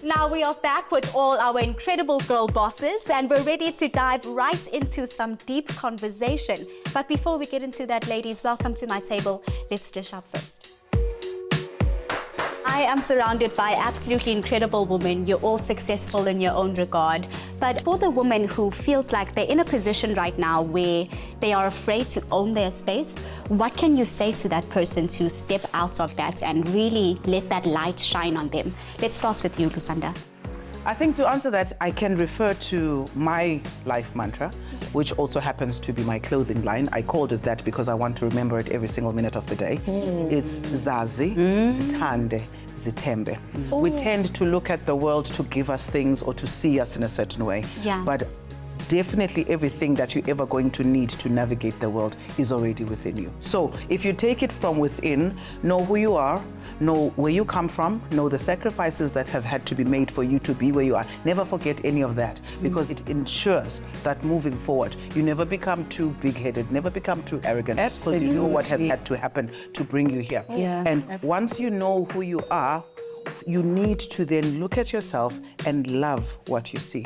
Now we are back with all our incredible girl bosses and we're ready to dive right into some deep conversation. But before we get into that, ladies, welcome to my table. Let's dish up first. I am surrounded by absolutely incredible women. You're all successful in your own regard. But for the woman who feels like they're in a position right now where they are afraid to own their space, what can you say to that person to step out of that and really let that light shine on them? Let's start with you, Lusanda. I think to answer that, I can refer to my life mantra, which also happens to be my clothing line. I called it that because I want to remember it every single minute of the day. It's Zazi, Zithande, Zitembe. We tend to look at the world to give us things or to see us in a certain way. Yeah. But definitely everything that you're ever going to need to navigate the world is already within you. So if you take it from within, know who you are, know where you come from, know the sacrifices that have had to be made for you to be where you are. Never forget any of that, because it ensures that moving forward, you never become too big-headed, never become too arrogant, because you know what has had to happen to bring you here. And once you know who you are, you need to then look at yourself and love what you see.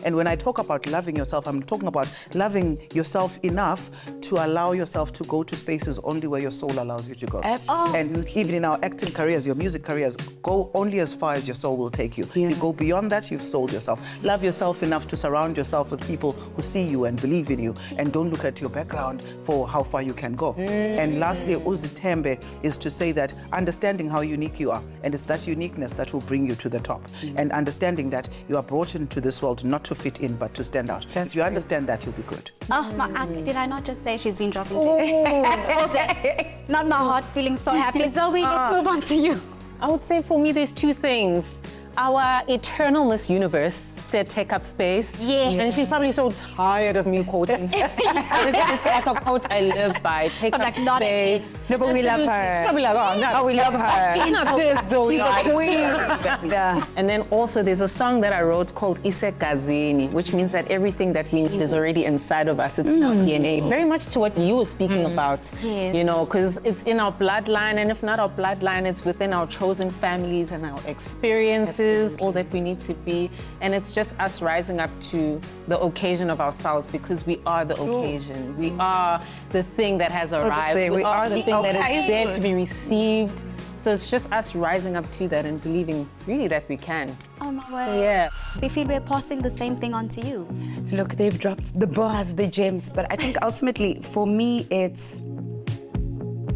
And when I talk about loving yourself, I'm talking about loving yourself enough to allow yourself to go to spaces only where your soul allows you to go. And even in our acting careers, your music careers, go only as far as your soul will take you. If you go beyond that, you've sold yourself. Love yourself enough to surround yourself with people who see you and believe in you, and don't look at your background for how far you can go. And lastly, Uzitembe is to say that understanding how unique you are, and it's that uniqueness that will bring you to the top. And understanding that you are brought into this world not to fit in, but to stand out. If you understand that, you'll be good. Oh, did I not just say she's been dropping all day? Not my heart feeling so happy. Zoe, let's move on to you. I would say for me, there's two things. Our eternal Miss Universe said take up space. Yes. And she's probably so tired of me quoting. it's like a quote I live by. Take up space. No, but we love her. She's probably like, oh, no. We love her. Not this, Zoe. She's the queen. And then also there's a song that I wrote called Isekazini, which means that everything that we need is already inside of us. It's in our DNA. Very much to what you were speaking about, you know, because it's in our bloodline, and if not our bloodline, it's within our chosen families and our experiences. All that we need to be, and it's just us rising up to the occasion of ourselves, because we are the occasion. We are the thing that has arrived. We are the thing that is there to be received. So it's just us rising up to that and believing really that we can. Oh my word. So yeah. We feel we're passing the same thing on to you. Look, they've dropped the bars, the gems, but I think ultimately, for me, it's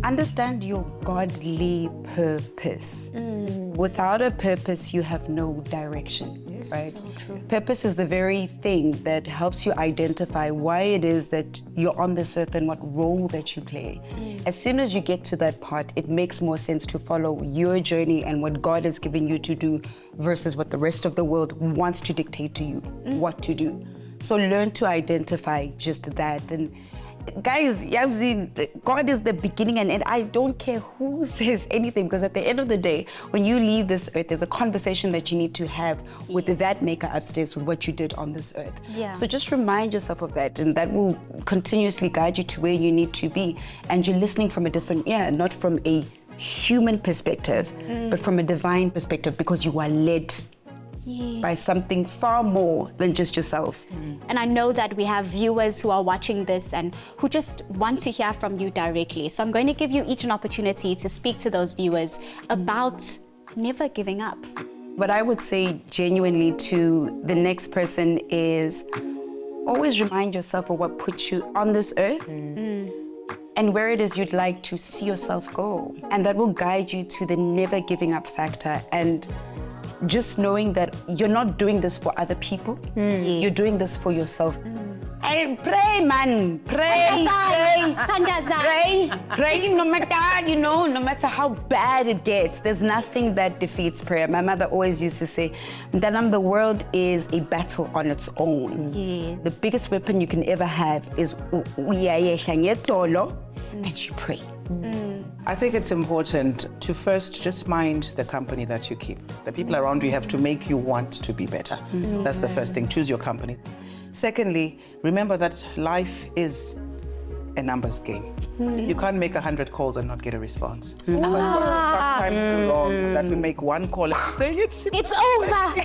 understand your godly purpose. Without a purpose, you have no direction, right? So true. Purpose is the very thing that helps you identify why it is that you're on this earth and what role that you play. As soon as you get to that part, it makes more sense to follow your journey and what God has given you to do versus what the rest of the world wants to dictate to you what to do. So learn to identify just that. And guys, God is the beginning and end. I don't care who says anything, because at the end of the day, when you leave this earth, there's a conversation that you need to have with that maker upstairs with what you did on this earth. So just remind yourself of that, and that will continuously guide you to where you need to be. And you're listening from a different ear, not from a human perspective, but from a divine perspective, because you are led by something far more than just yourself. And I know that we have viewers who are watching this and who just want to hear from you directly. So I'm going to give you each an opportunity to speak to those viewers about never giving up. What I would say genuinely to the next person is always remind yourself of what put you on this earth and where it is you'd like to see yourself go. And that will guide you to the never giving up factor, and just knowing that you're not doing this for other people, you're doing this for yourself. And pray, man, pray, no matter, no matter how bad it gets, there's nothing that defeats prayer. My mother always used to say, that the world is a battle on its own. The biggest weapon you can ever have is that you pray. I think it's important to first just mind the company that you keep. The people around you have to make you want to be better. That's the first thing. Choose your company. Secondly, remember that life is a numbers game. You can't make 100 calls and not get a response. But what we sometimes do wrong is that we make one call and say It's over.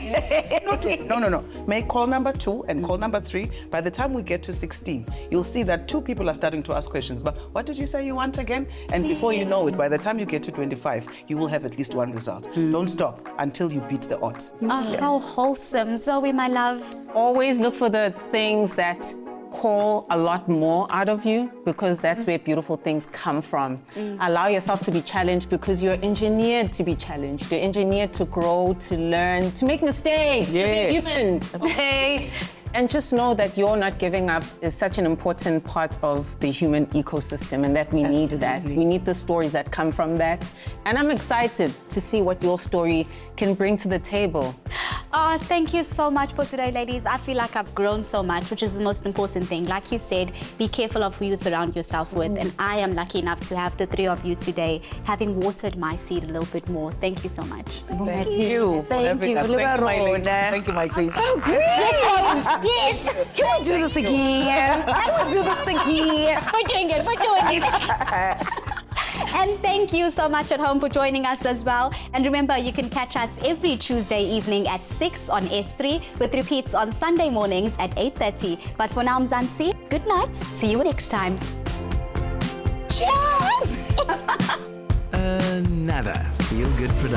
No. Make call number 2 and call number 3. By the time we get to 16, you'll see that 2 people are starting to ask questions. But what did you say you want again? And before you know it, by the time you get to 25, you will have at least one result. Don't stop until you beat the odds. How wholesome. Zoe, my love. Always look for the things that call a lot more out of you, because that's where beautiful things come from. Allow yourself to be challenged, because you're engineered to be challenged. You're engineered to grow, to learn, to make mistakes. Yes. You're human, okay? And just know that you're not giving up is such an important part of the human ecosystem, and that we need that. We need the stories that come from that. And I'm excited to see what your story can bring to the table. Oh, thank you so much for today, ladies. I feel like I've grown so much, which is the most important thing. Like you said, be careful of who you surround yourself with. And I am lucky enough to have the 3 of you today, having watered my seed a little bit more. Thank you so much. Thank you for Thank having you, us. Thank you, my lady. Rhoda. Thank you, my queen. Oh, great! Yes! Can we do this again? Can we do this again? We're doing it. And thank you so much at home for joining us as well. And remember, you can catch us every Tuesday evening at 6 on S3, with repeats on Sunday mornings at 8:30. But for now, Mzansi, good night. See you next time. Cheers! Another feel-good production.